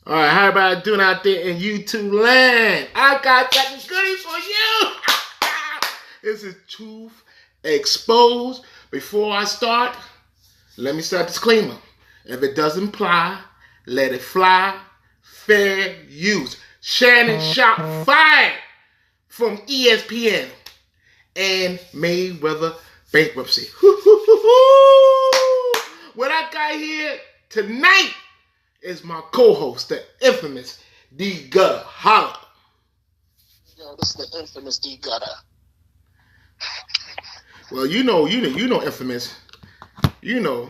All right, how everybody doing out there in YouTube land? I got something goodies for you. This is Truth Exposed. Before I start, let me start disclaimer. If it doesn't apply, let it fly. Fair use. Shannon Sharpe fired from ESPN and Mayweather bankruptcy. What I got here tonight is my co-host, the infamous D Gutter. Holla. Yo, this is the infamous D Gutter. Well, you know, infamous. You know,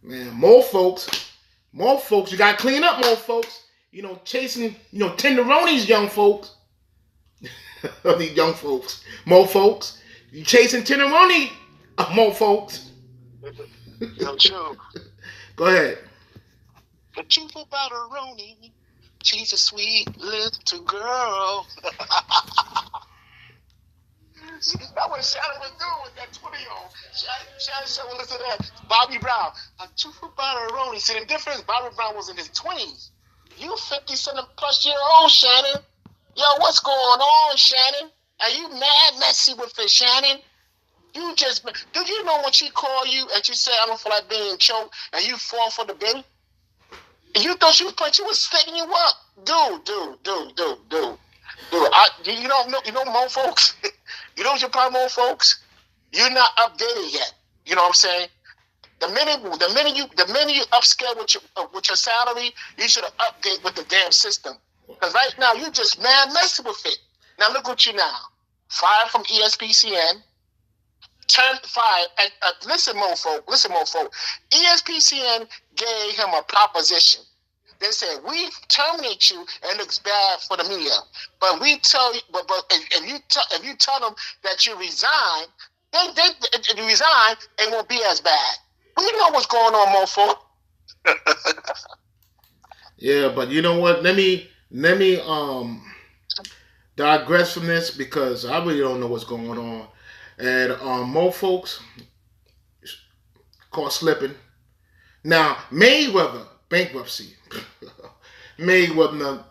man, more folks, you gotta clean up more folks. You know, chasing, tenderonis, young folks. These young folks. More folks. You chasing tenderoni, more folks. Yo, true. Go ahead. The truth about a Roni, she's a sweet little girl. See, that's what Shannon was doing with that 20-year-old. Shannon said, well, listen to that. Bobby Brown. The truth about a Roni. See, the difference, Bobby Brown was in his 20s. You 57-plus-year-old, Shannon. Yo, what's going on, Shannon? Are you mad messy with it, Shannon? You just, do you know when she called you and she said, I don't feel like being choked, and you fall for the bill? You thought she was setting you up. Dude. You know more folks? You know what your problem, more folks? You're not updated yet. You know what I'm saying? The minute you upscale with your salary, you should have updated with the damn system. Because right now you just mad messing with it. Now look at you now. Fired from ESPN. Turned 5. And listen, mofo. ESPN gave him a proposition. They said, we terminate you and it looks bad for the media. But we tell you, if you tell them that you resign, they resign, it won't be as bad. We know what's going on, mofo. Yeah, but you know what? Let me digress from this because I really don't know what's going on. And more folks caught slipping. Now, Mayweather bankruptcy. Mayweather.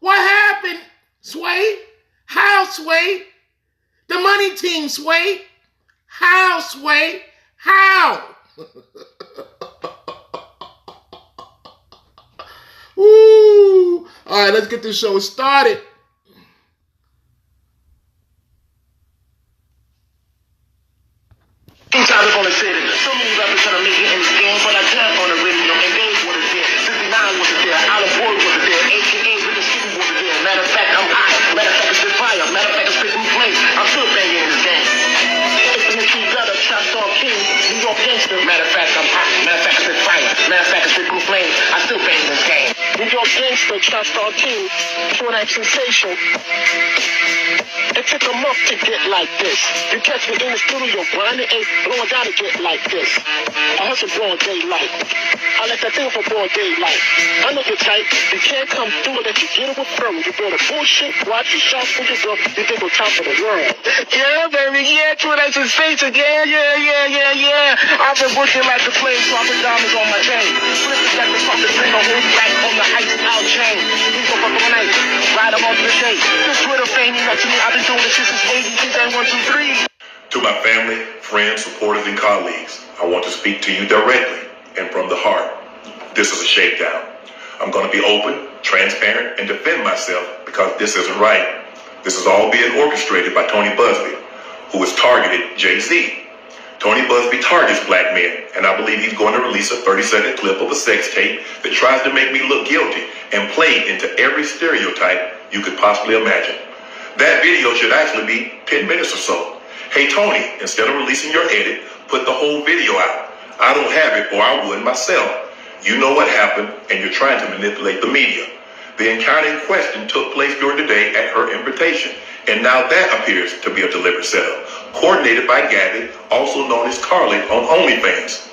What happened, Sway? How, Sway? The money team, Sway. How, Sway? How? Woo! All right, let's get this show started. Sometimes I'm gonna say that so many rappers trying to make it in this game, but I tap on the radio and Dave wasn't there, 69 wasn't there, Alan Boyd wasn't there, AKA with the city wasn't there. Matter of fact, I'm hot. Matter of fact, it's been fire. Matter of fact, it's been blue flames. I'm still banging in this game. Infamous D Gutter, Trap Star King, New York gangster. Matter of fact, I'm hot. Matter of fact, it's been fire. Matter of fact, it's been blue flames. I still bang in this game. New York gangster, Trap Star King, pure that sensation. It took a month to get like this. You catch me in the studio grinding, ain't blowing down to get like this. I hustle broad daylight. I let that thing for broad daylight. I know you're tight. You can't come through it if you get it with pro. You build a bullshit, watch your shots when you go. You think we're top of the world. Yeah, baby, yeah, true, that's his face again. Yeah. I've been working like the flame, dropping diamonds on my chain. Flipping like the fucking thing, a whole light on the ice out chain. We go up all night, ride them on the day. This Twitter fame, you know, to me, I've been doing this since 80s, 1, 2, 3. To my family, friends, supporters, and colleagues, I want to speak to you directly and from the heart. This is a shakedown. I'm going to be open, transparent, and defend myself because this isn't right. This is all being orchestrated by Tony Busby, who has targeted Jay-Z. Tony Busby targets black men, and I believe he's going to release a 30-second clip of a sex tape that tries to make me look guilty and play into every stereotype you could possibly imagine. That video should actually be 10 minutes or so. Hey, Tony, instead of releasing your edit, put the whole video out. I don't have it, or I would myself. You know what happened, and you're trying to manipulate the media. The encounter in question took place during the day at her invitation, and now that appears to be a deliberate setup, coordinated by Gabby, also known as Carly, on OnlyFans.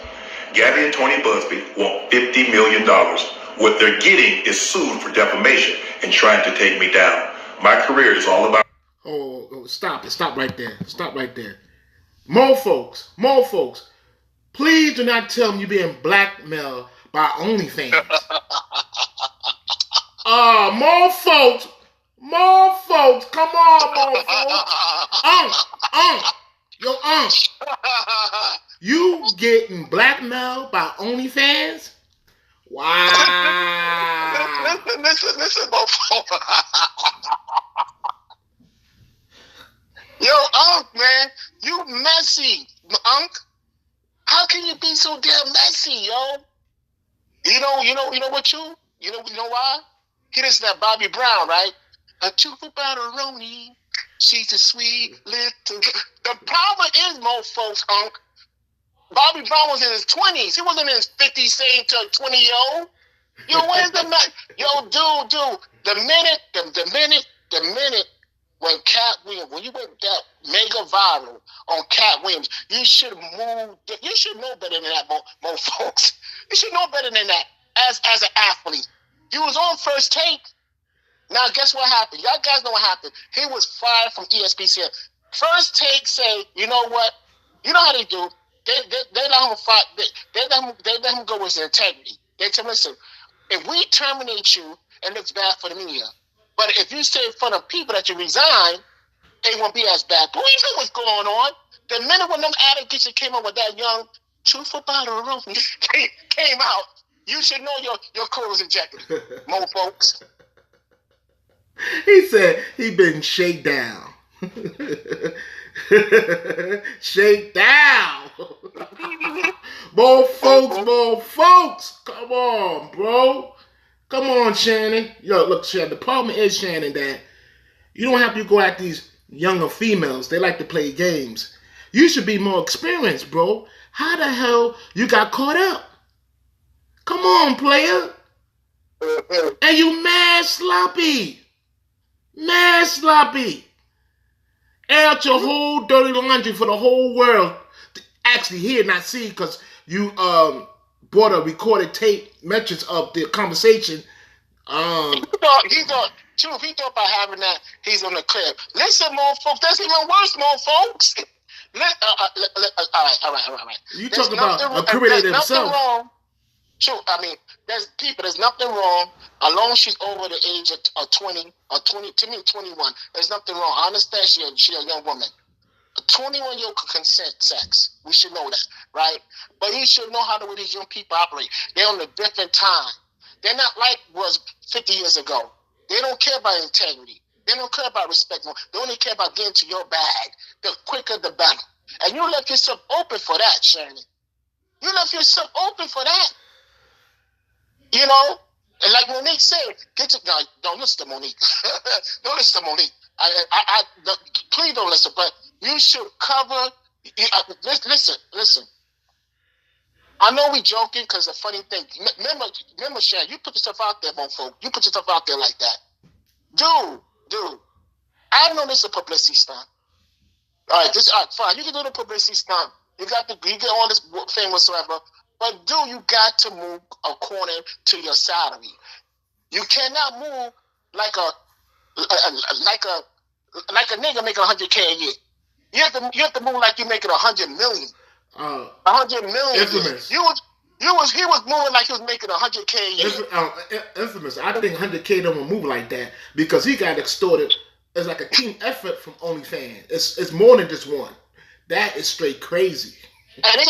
Gabby and Tony Busby want $50 million. What they're getting is sued for defamation and trying to take me down. My career is all about... Oh, stop it. Stop right there. More folks. Please do not tell me you're being blackmailed by OnlyFans. More folks, come on, more folks. Yo, you getting blackmailed by OnlyFans? Wow. Listen, mofo. Yo, Unc, man, you messy, Unc. How can you be so damn messy, yo? You know what you know why? He listen to that Bobby Brown, right? A truth about a Roni. She's a sweet little. The problem is, most folks, Unc. Bobby Brown was in his 20s. He wasn't in his 50s saying to a 20-year-old. Yo, where's the man? Yo, dude. The minute when Cat Williams, when you went that mega viral on Cat Williams, you should move. You should know better than that, mo folks. You should know better than that as an athlete. You was on First Take. Now, guess what happened? Y'all guys know what happened. He was fired from ESPN. First Take say, you know what? You know how they do. They let him fight. They let him go with his integrity. They tell him, listen, if we terminate you, it looks bad for the media. But if you say in front of people that you resign, it won't be as bad. But we know what's going on. The minute when them allegations came up with that young truth about a room came out, you should know your code was injected. Mo folks. He said he been shake down. Shake down. More folks. Come on, bro. Come on, Shannon. Yo, look, Shannon, the problem is, Shannon, that you don't have to go at these younger females. They like to play games. You should be more experienced, bro. How the hell you got caught up? Come on, player. And you mad sloppy. Air out your whole dirty laundry for the whole world to actually hear, not see, because you brought a recorded tape mentions of the conversation. He thought by having that, he's on the clip. Listen, more folks, that's even worse, more folks. All right. You talking about incriminating himself. Wrong. True, I mean, there's nothing wrong as long as she's over the age of 20 or 20, to me 21. There's nothing wrong. I understand she's a young woman. A 21-year-old can consent sex. We should know that, right? But you should know how the way these young people operate. They're on a different time. They're not like was 50 years ago. They don't care about integrity. They don't care about respect. They only care about getting to your bag. The quicker, the better. And you left yourself open for that, Shannon. You left yourself open for that. You know, and like Monique said, don't listen to Monique. Don't listen to Monique. Please don't listen. But you should cover. Listen. I know we joking because it's a funny thing. Remember, Shannon, you put yourself out there, mofo. You put yourself out there like that, dude. I know this is a publicity stunt. All right, fine. You can do the publicity stunt. You get all this fame whatsoever. But you got to move according to your salary. You cannot move like a nigga making $100K a year. You have to move like you're making $100 million. $100 million. Infamous. He was moving like he was making $100K a year. Infamous. I think $100K don't move like that because he got extorted. It's like a team effort from OnlyFans. It's more than just one. That is straight crazy. And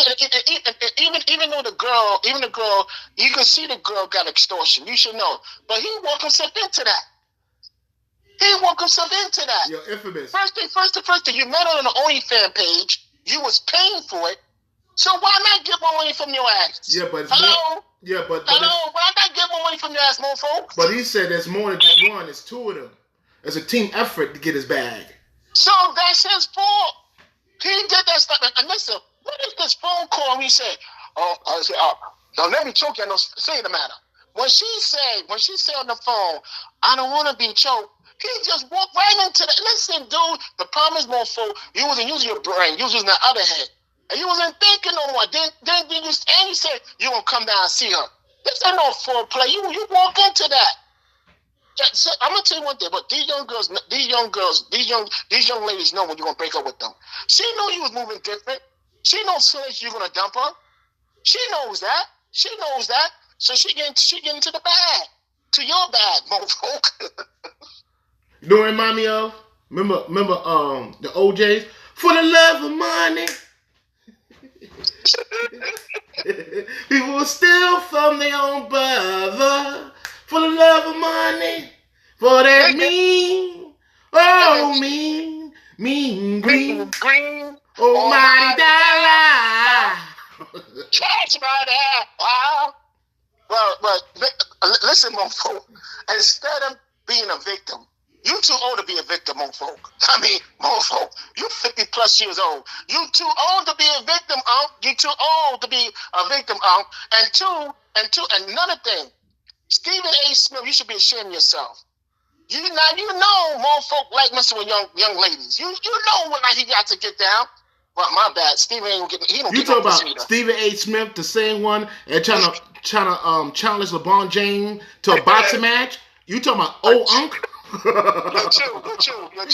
even though the girl, you can see the girl got extortion. You should know, but he walked himself into that. Yo, infamous. First thing, you met her on the OnlyFans page. You was paying for it. So why not get more money from your ass? Yeah, but hello. Why not get more money from your ass, mofo? But he said there's more than just one. It's two of them. It's a team effort to get his bag. So that's his fault. He did that stuff. And listen, what if this phone call and he said, don't let me choke you, I know say the matter. When she said on the phone, I don't want to be choked, he just walked right into that. Listen, dude, the problem is, mofo, you wasn't using your brain, you was using the other head. And you wasn't thinking no more. Then you said you gonna come down and see her. This ain't no foreplay. You walk into that. So, I'm gonna tell you one thing, but these young ladies know when you're gonna break up with them. She knew you was moving different. She knows soon as you're gonna dump her. She knows that. So she getting to the bag, to your bag, motherfucker. You know what it remind me of? Remember the OJs? For the love of money. People will steal from their own brother. For the love of money. For that mean green. Almighty dollar. Catch money. Wow. Well, listen, motherfucker. Instead of being a victim, you too old to be a victim, motherfucker. I mean, motherfucker, you 50 plus years old. You too old to be a victim, You too old to be a victim, And another thing, Stephen A. Smith, you should be ashamed of yourself. You know, motherfucker like messing with young ladies. You know when he got to get down. Well, my bad. Stephen ain't getting. He don't You get no talk pussy about Stephen A. Smith, the same one, and trying to challenge LeBron James to a boxing match. You talking about old uncle? Yo, chill. Yo,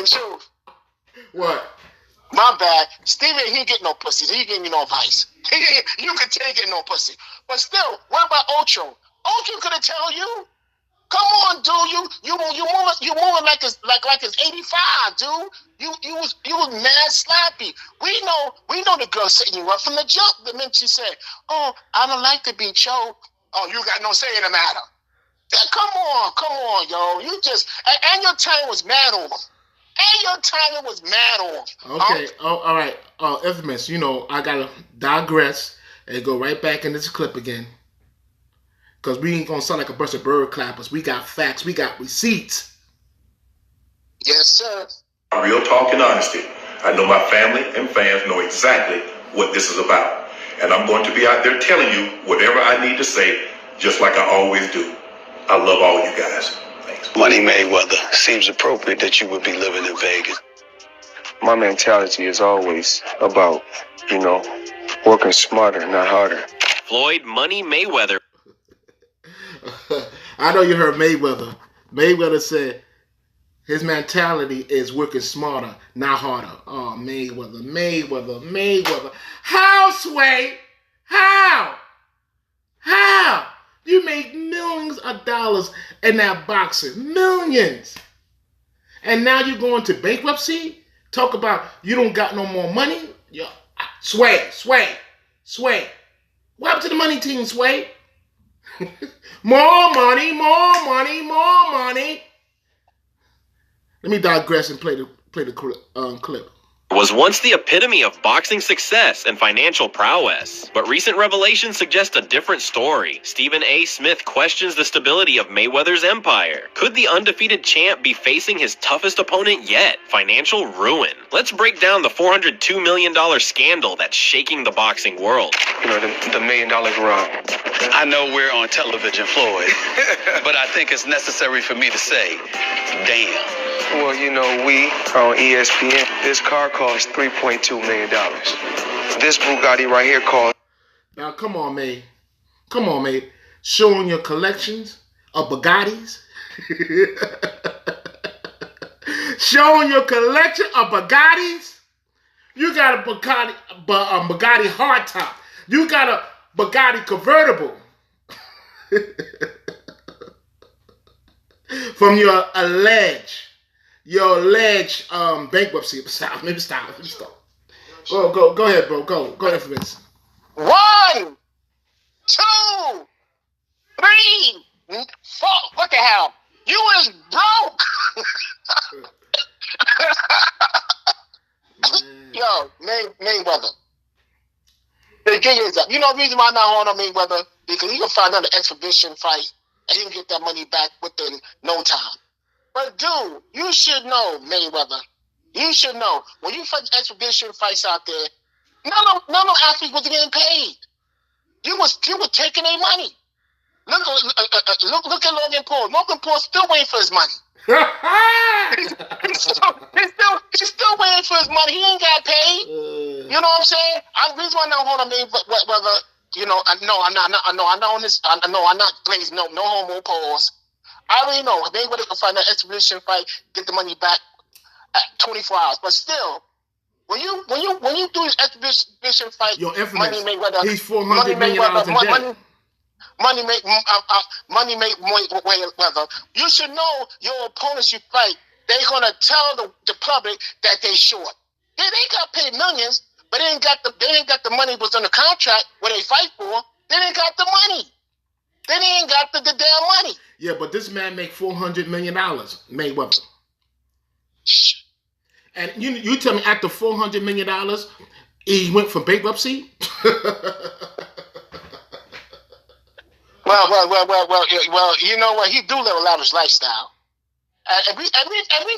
chill. What? My bad. Steven, he ain't getting no pussy. He getting you no advice. You can take it no pussy. But still, what about Ocho? Ocho could have tell you. Come on, dude. You moving like it's 85, dude. You was mad slappy. We know the girl setting you up from the jump. The minute she said, "Oh, I don't like to be choked." Oh, you got no say in the matter. Yeah, come on, yo. You just and your time was mad off. Okay. All right. Infamous. You know, I gotta digress and go right back in this clip again. Because we ain't going to sound like a bunch of bird clappers. We got facts. We got receipts. Yes, sir. Real talk and honesty. I know my family and fans know exactly what this is about. And I'm going to be out there telling you whatever I need to say, just like I always do. I love all you guys. Thanks. Money Mayweather, seems appropriate that you would be living in Vegas. My mentality is always about, working smarter, not harder. Floyd Money Mayweather. I know you heard Mayweather. Mayweather said his mentality is working smarter, not harder. Oh, Mayweather. How, Sway? How? You make millions of dollars in that boxing. Millions. And now you're going to bankruptcy? Talk about you don't got no more money? Sway. What happened to the money team, Sway? More money. Let me digress and play the clip. Was once the epitome of boxing success and financial prowess. But recent revelations suggest a different story. Stephen A. Smith questions the stability of Mayweather's empire. Could the undefeated champ be facing his toughest opponent yet? Financial ruin. Let's break down the $402 million scandal that's shaking the boxing world. The $1 million garage. I know we're on television, Floyd, but I think it's necessary for me to say, damn. Well, we on ESPN. This car costs $3.2 million. This Bugatti right here costs. Now, come on, May. Showing your collections of Bugattis. Showing your collection of Bugattis. You got a Bugatti hardtop. You got a Bugatti convertible. From your alleged bankruptcy. Stop. Let me stop. Go ahead, bro. Go ahead for this. 1, 2, 3, 4. What the hell? You is broke. Yo, Mayweather. You know the reason why I'm not on Mayweather? Because he can find another exhibition fight and he can get that money back within no time. But dude, you should know, Mayweather. You should know. When you fight exhibition fights out there, none of athletes was getting paid. You was taking their money. Look at Logan Paul. Logan Paul still waiting for his money. he's still waiting for his money. He ain't got paid. You know what I'm saying? The reason why I'm not holding Mayweather, I'm not on this. I'm not blazing no homo pause. I already know Mayweather can find that exhibition fight, get the money back at 24 hours. But still, When you do his exhibition fight, Yo, Infamous, Money Mayweather, he's $400 million in debt. Money Mayweather. You should know your opponents you fight. They're gonna tell the public that they short. Yeah, they got paid millions, but they ain't got the money was on the contract where they fight for. They ain't got the money. They ain't got the damn money. Yeah, but this man make $400 million, Mayweather. And you tell me after $400 million, he went from bankruptcy? Well, you know what? He do live a lavish lifestyle. And we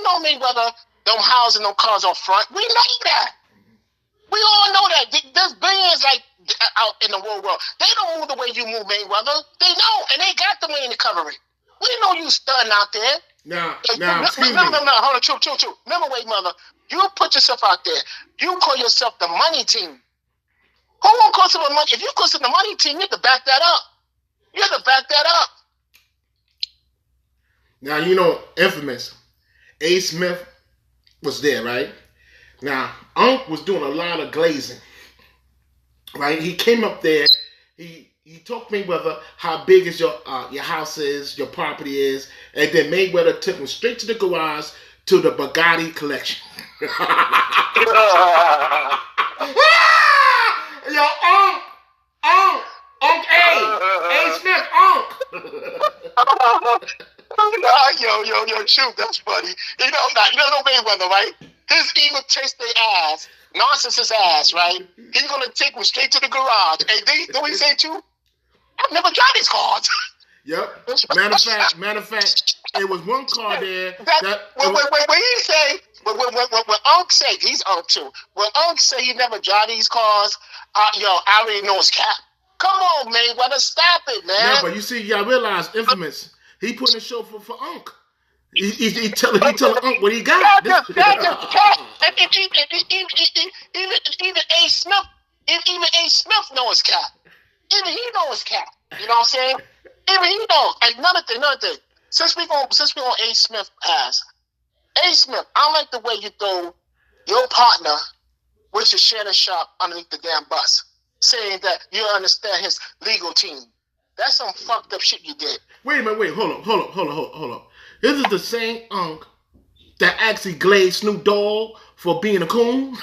know Mayweather don't house and no cars on front. We know that. We all know that. There's billions like out in the world. They don't move the way you move, Mayweather. They know, and they got the money to cover it. We know you stunning out there. Now, hold on, true. Remember, Mayweather, you put yourself out there. You call yourself the money team. Who won't call yourself the money? If you call yourself the money team, you have to back that up. You have to back that up. Now, you know, Infamous, A. Smith was there, right? Now, Unc was doing a lot of glazing, right? He came up there. He told Mayweather how big is your house is, your property is, and then Mayweather took him straight to the garage to the Bugatti collection. Yo, Unc A. Smith, Unc. Yo, shoot, that's funny. You know Mayweather, right? His ego chased their ass, narcissist ass, right? He's gonna take him straight to the garage. Hey, don't he say too? I've never driven these cars. Yep. Matter of fact, it was one car there when he say, when Unc say, he's Unc too. When Unc say he never drive these cars, I already know it's cap. Come on, Mayweather, stop it, man. No, but you see, y'all realize Infamous. He put in a show for Unc. He telling Unc what he got. Even A. Smith, even A. Smith knows cap. Even he knows cap. You know what I'm saying? Even he knows. And another thing. Since we on A. Smith ass, A. Smith, I don't like the way you throw your partner, which is Shannon Sharpe, underneath the damn bus, saying that you understand his legal team. That's some fucked up shit you did. Wait a minute, hold up. This is the same Unc that actually glazed Snoop Dogg for being a coon.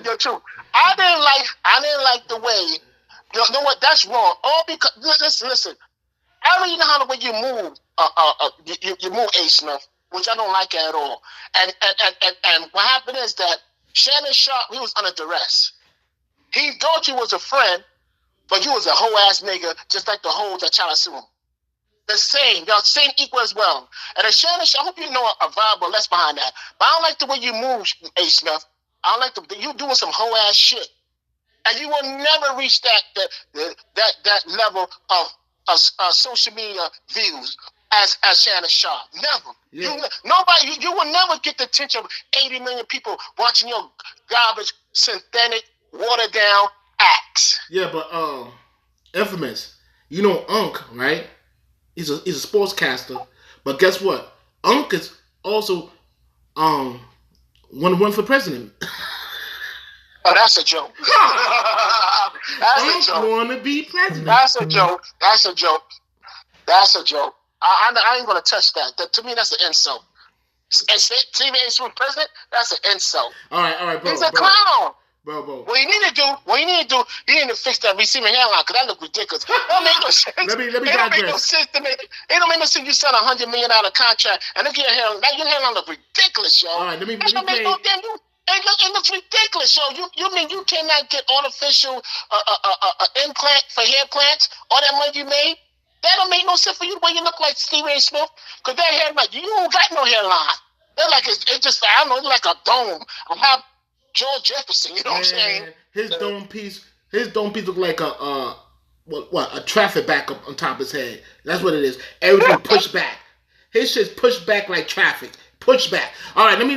Yo, true. I didn't like the way. You know what? That's wrong. All because listen. I already know how the way you move. You move A. Smith, which I don't like at all. And what happened is that Shannon Sharpe, he was under duress. He thought you was a friend, but you was a whole ass nigga, just like the hoes that try to sue him. The same, y'all same equal as well. And Shannon Sharpe, I hope you know a viable less behind that. But I don't like the way you move, A. Smith. I don't like you doing some whole ass shit, and you will never reach that level of social media views as Shannon Sharpe. Never. Yeah. You will never get the attention of 80 million people watching your garbage, synthetic, watered down acts. Yeah, but Infamous, you know Unc, right? He's a sportscaster, but guess what? Unc is also want to run for president. Oh, that's a joke. Unc want to be president. That's a joke. I ain't gonna touch that. To me, that's an insult. And Stephen A. Smith president, that's an insult. All right, bro. He's a clown. Bro. What you need to do, you need to fix that receiving hairline, because that look ridiculous. It don't make no sense. Let me It don't make no sense to me. It don't make no sense you sign $100 million contract and look at your hairline. Your hairline look ridiculous, yo. All right, let me make no damn. It looks ridiculous, yo. You mean you cannot get artificial implant for hair plants? All that money you made? That don't make no sense for you the way you look like Stephen A. Smith. Because that hairline, you don't got no hairline. They're like it's just, I don't know, it's like a dome. I have George Jefferson, you know what I'm saying? His dome piece look like a traffic backup on top of his head. That's what it is. Everything pushed back. His shit's pushed back like traffic. Push back. All right, let me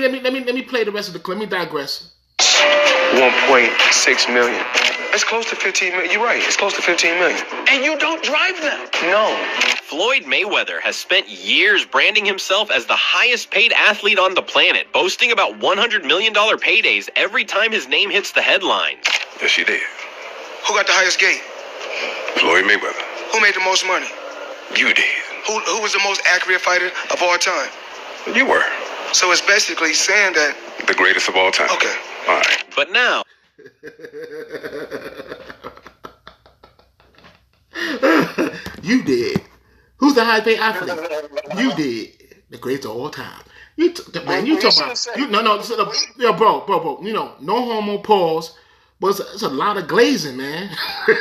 play the rest of the clip. Let me digress. 1.6 million. It's close to 15 million. You're right. It's close to 15 million. And you don't drive them. No. Floyd Mayweather has spent years branding himself as the highest paid athlete on the planet, boasting about $100 million paydays every time his name hits the headlines. Yes, she did. Who got the highest gate? Floyd Mayweather. Who made the most money? You did. Who was the most accurate fighter of all time? You were. So it's basically saying that. The greatest of all time. Okay. All right. But now, You did. Who's the highest paid athlete? You did. The greatest of all time. You talking about yeah, bro. You know, no homo pause, but it's a lot of glazing, man. You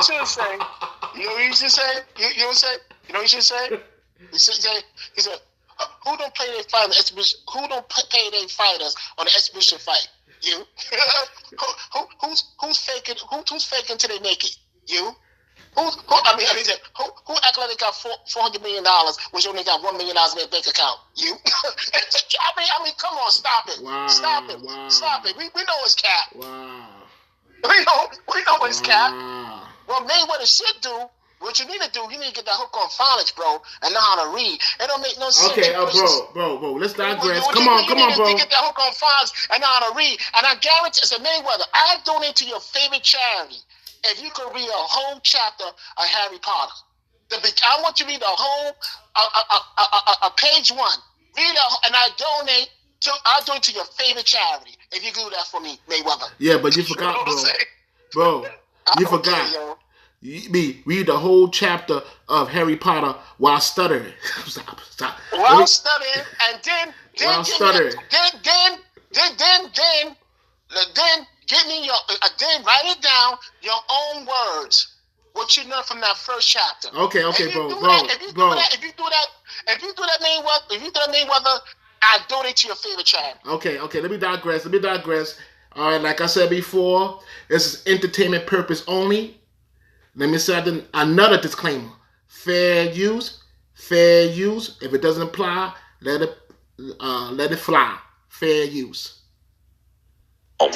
should say. You know what you should say? You know what you should say? He said, who don't pay their fight on the exhibition? Who don't pay their fighters on the exhibition fight? You. Who's faking? Who's faking till they make it? You. Who act like they got $400 million when you only got $1 million in their bank account? You. I mean, come on, stop it. Wow, Stop it. wow. Stop it. We know it's cap. Wow. We know it's cap. Wow. What Mayweather should do, what you need to do, you need to get that hook on phonics, bro, and know how to read. It don't make no sense. Okay, bro. Let's digress. Come on, you bro. need to get that hook on phonics and know how to read. And I guarantee, I said, Mayweather, I donate to your favorite charity if you could read a whole chapter of Harry Potter. I want you to read the whole, page 1. Read it, and I donate to your favorite charity if you do that for me, Mayweather. Yeah, but you forgot, bro. You forgot. Read the whole chapter of Harry Potter while stuttering. Stop. While stuttering, and then while stuttering. Then give me then write it down, your own words. What you learned from that first chapter. Okay, If you bro. do that, Mayweather, I donate to your favorite charity. Okay. Let me digress. All right, like I said before, this is entertainment purpose only. Let me say another disclaimer. Fair use. If it doesn't apply, let it fly. Fair use.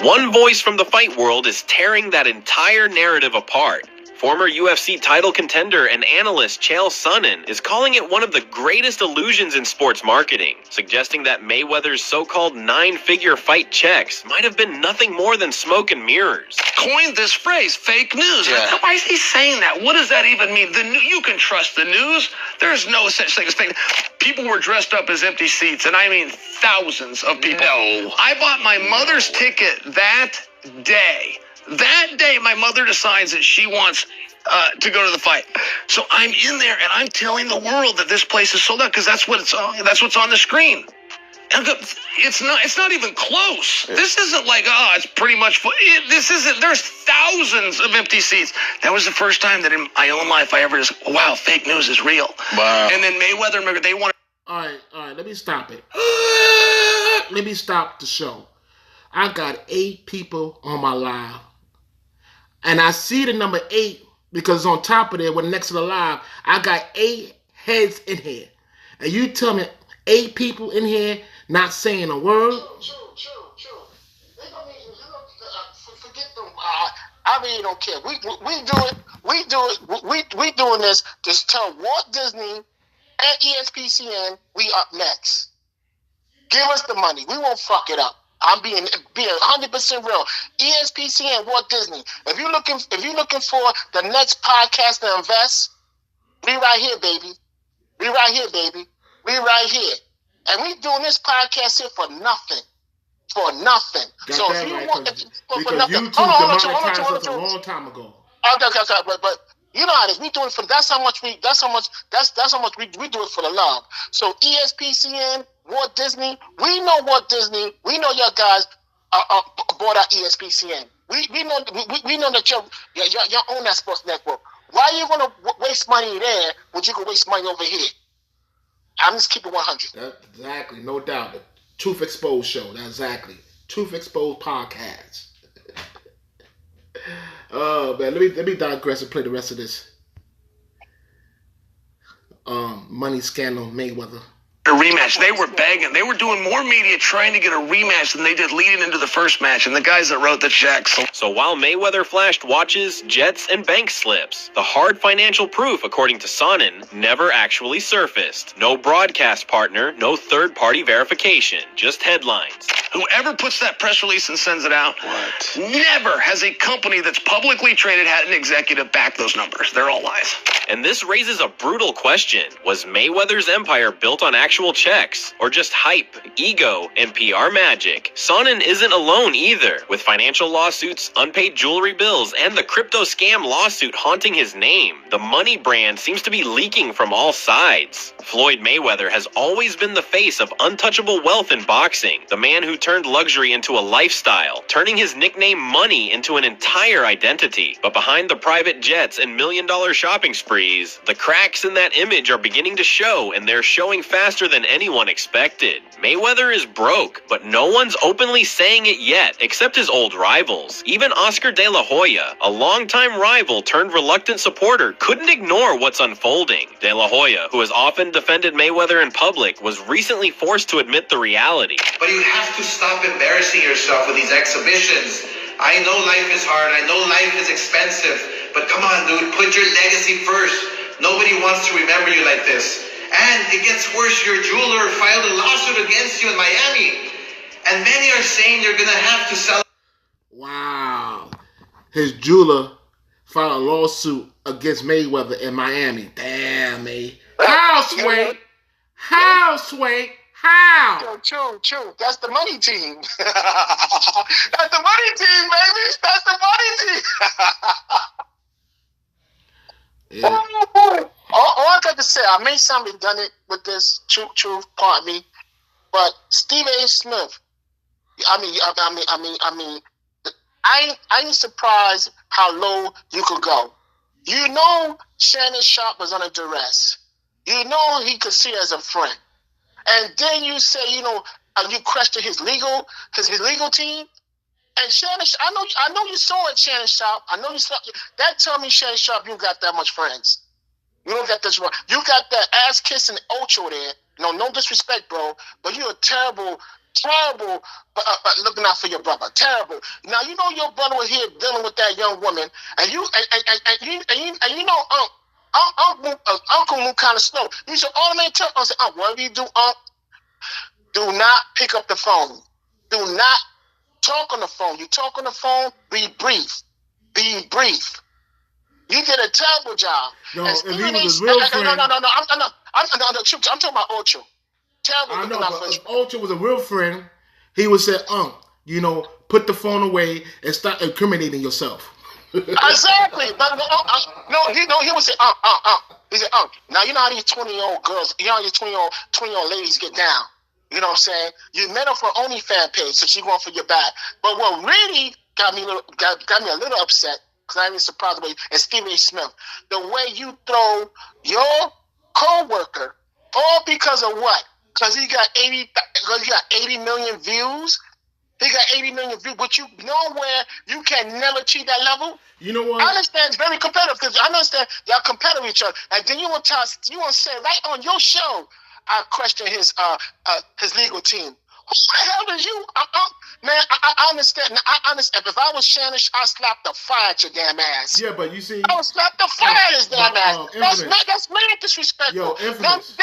one voice from the fight world is tearing that entire narrative apart. Former UFC title contender and analyst Chael Sonnen is calling it one of the greatest illusions in sports marketing, suggesting that Mayweather's so-called 9-figure fight checks might have been nothing more than smoke and mirrors. Coined this phrase, fake news. Yeah. Why is he saying that? What does that even mean? You can trust the news. There's no such thing as fake. People were dressed up as empty seats, and I mean thousands of people. No. I bought my mother's ticket that day. That day, my mother decides that she wants to go to the fight. So I'm in there, and I'm telling the world that this place is sold out because that's what's on the screen. And it's not even close. This isn't like, it's pretty much full. This isn't. There's thousands of empty seats. That was the first time that in my own life I ever just, wow, fake news is real. Wow. And then Mayweather, they want. All right. Let me stop it. Let me stop the show. I got 8 people on my live. And I see the number 8 because on top of there, when next to the live, I got 8 heads in here. And you tell me 8 people in here not saying a word? True. They don't even, forget them. I really don't care. We doing this to tell Walt Disney and ESPN we up next. Give us the money. We won't fuck it up. I'm being 100% real. ESPN, Walt Disney. If you're looking for the next podcast to invest, we right here, baby. We right here. And we doing this podcast here for nothing. So if you want for nothing, YouTube demonetized us a long time ago. Okay, but you know how it is. We do it for that's how much we do it for the love. So ESPN, Walt Disney, we know Walt Disney, we know your guys bought out ESPN. We know that you own that sports network. Why are you gonna waste money there when you can waste money over here? I'm just keeping 100. Exactly, no doubt. The Truth Exposed show. That's exactly. Truth Exposed podcast. Oh man, let me digress and play the rest of this. Money scandal Mayweather. A rematch. They were begging. They were doing more media trying to get a rematch than they did leading into the first match. And the guys that wrote the checks. So while Mayweather flashed watches, jets, and bank slips, the hard financial proof, according to Sonnen, never actually surfaced. No broadcast partner, no third-party verification, just headlines. Whoever puts that press release and sends it out never has a company that's publicly traded had an executive back those numbers. They're all lies. And this raises a brutal question. Was Mayweather's empire built on actual checks, or just hype, ego, and PR magic? Sonnen isn't alone either, with financial lawsuits, unpaid jewelry bills, and the crypto scam lawsuit haunting his name. The money brand seems to be leaking from all sides. Floyd Mayweather has always been the face of untouchable wealth in boxing, the man who turned luxury into a lifestyle, turning his nickname Money into an entire identity. But behind the private jets and million-dollar shopping sprees, the cracks in that image are beginning to show, and they're showing faster than anyone expected. Mayweather is broke, but no one's openly saying it yet, except his old rivals. Even Oscar De La Hoya, a longtime rival turned reluctant supporter, couldn't ignore what's unfolding. De La Hoya, who has often defended Mayweather in public, was recently forced to admit the reality. But you have to stop embarrassing yourself with these exhibitions. I know life is hard. I know life is expensive. But come on, dude, put your legacy first. Nobody wants to remember you like this. And it gets worse. Your jeweler filed a lawsuit against you in Miami. And many are saying you're going to have to sell. Wow. His jeweler filed a lawsuit against Mayweather in Miami. Damn, me. How, Sway? How, Sway? How? True. That's the money team. That's the money team, baby. That's the money team. Yeah. All I got to say, I may sound redundant with this, truth, pardon me, but Stephen A. Smith, I ain't surprised how low you could go. You know Shannon Sharpe was under duress. You know he could see as a friend. And then you say, you question his legal team. And Shannon, I know you saw it, Shannon Sharpe. I know you saw it. That tell me, Shannon Sharpe, you got that much friends. You don't got this one. You got that ass kissing Ocho there. No disrespect, bro, but you're a terrible looking out for your brother. Terrible. Now you know your brother was here dealing with that young woman, and you know Uncle moved kind of slow. You should automatically tell us, whatever you do, do not pick up the phone. Do not talk on the phone. You talk on the phone, be brief. Be brief. You did a terrible job. No, if he was a real friend. No. I'm talking about Ocho. Terrible. I know, but if Ocho was a real friend, he would say, put the phone away and stop incriminating yourself. Exactly. But he would say, He said, now you know how these 20-year-old girls, how these 20-year-old ladies get down. You know what I'm saying? You met her for OnlyFans page, so she going for your back. But what really got me a little upset, because I ain't surprised about you, and Stephen A. Smith, the way you throw your co-worker, all because of what? Because he got 80 million views. He got 80 million views, but you know where you can never achieve that level? You know what? I understand it's very competitive, because I understand y'all competitive with each other. And then you want to say right on your show, I question his legal team. Who the hell is you? Man, I understand. I understand. If I was Shannon, I'd slap the fire at your damn ass. Yeah, but you see, I would slap the fire at his damn ass. That's man disrespectful. Yo, Infamous.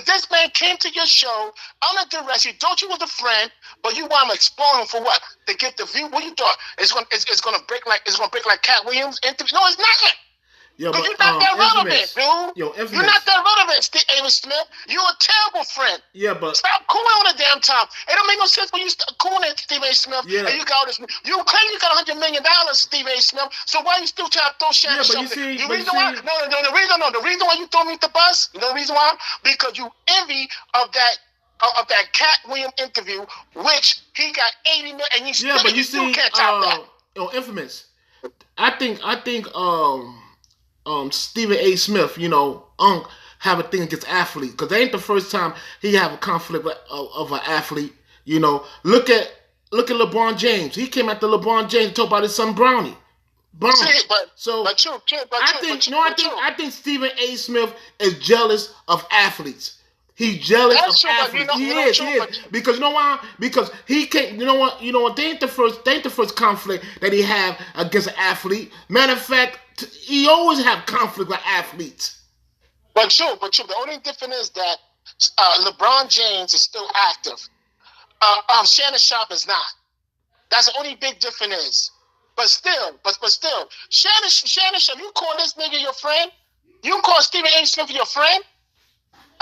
This man came to your show under duress. You thought you was a friend, but you want to explore him for what? To get the view. What you thought? It's gonna break like Cat Williams interview? No, it's not. Yo, but you're not that relevant, dude. Yo, Infamous. You're not that relevant, Stephen Smith. You're a terrible friend. Yeah, but stop cooling on the damn time. It don't make no sense when you start cooling at Stephen Smith. Yeah. And you got all this. You claim you got $100 million, Stephen Smith. So why you still trying to throw Shannon Sharpe? The reason why you throw me the bus. You know the reason why? Because you envy of that Cat Williams interview, which he got 80 million, and you still can't top that. Yo, Infamous. I think Stephen A. Smith, have a thing against athletes, because that ain't the first time he have a conflict of an athlete. Look at LeBron James. He came after LeBron James and talked about his son Brownie. I think Stephen A. Smith is jealous of athletes. He's jealous That's of true, but athletes. you know, He is. but Because you know why? Because he can't. You know what? They ain't the first conflict that he have against an athlete. Matter of fact, he always have conflict with athletes. But true. The only difference is that LeBron James is still active. Shannon Sharpe is not. That's the only big difference is. But still, Shannon Sharpe, you call this nigga your friend? You call Stephen A. Smith your friend?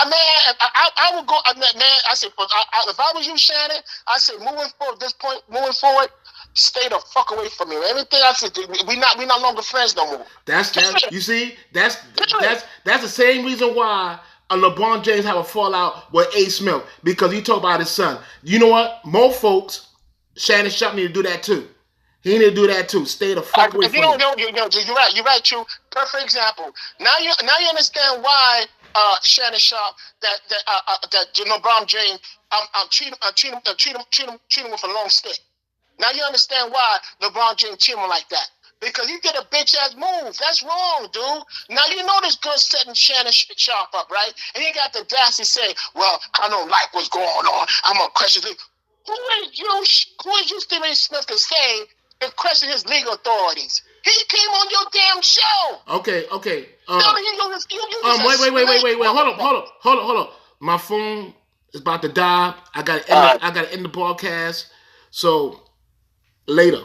Man, I would go. Man, I said, if I was you, Shannon, I said, moving forward, stay the fuck away from me. Everything I said, we not longer friends no more. That's you see, that's the same reason why LeBron James have a fallout with A. Smith, because he talked about his son. You know what? More folks, Shannon Sharpe need to do that too. He need to do that too. Stay the fuck away from me. You're right, True. Perfect example. Now you understand why Shannon Sharpe that LeBron James treat him with a long stick. Now you understand why LeBron James treat him like that. Because he did a bitch ass move. That's wrong, dude. Now you know this girl setting Shannon Sharpe up, right? And he got the audacity to say, "Well, I don't like what's going on. I'm gonna question it." Who is you, Stephen A. Smith, to say to question his legal authorities? He came on your damn show. Okay. Wait. Hold on. My phone is about to die. I got to end the broadcast. So later.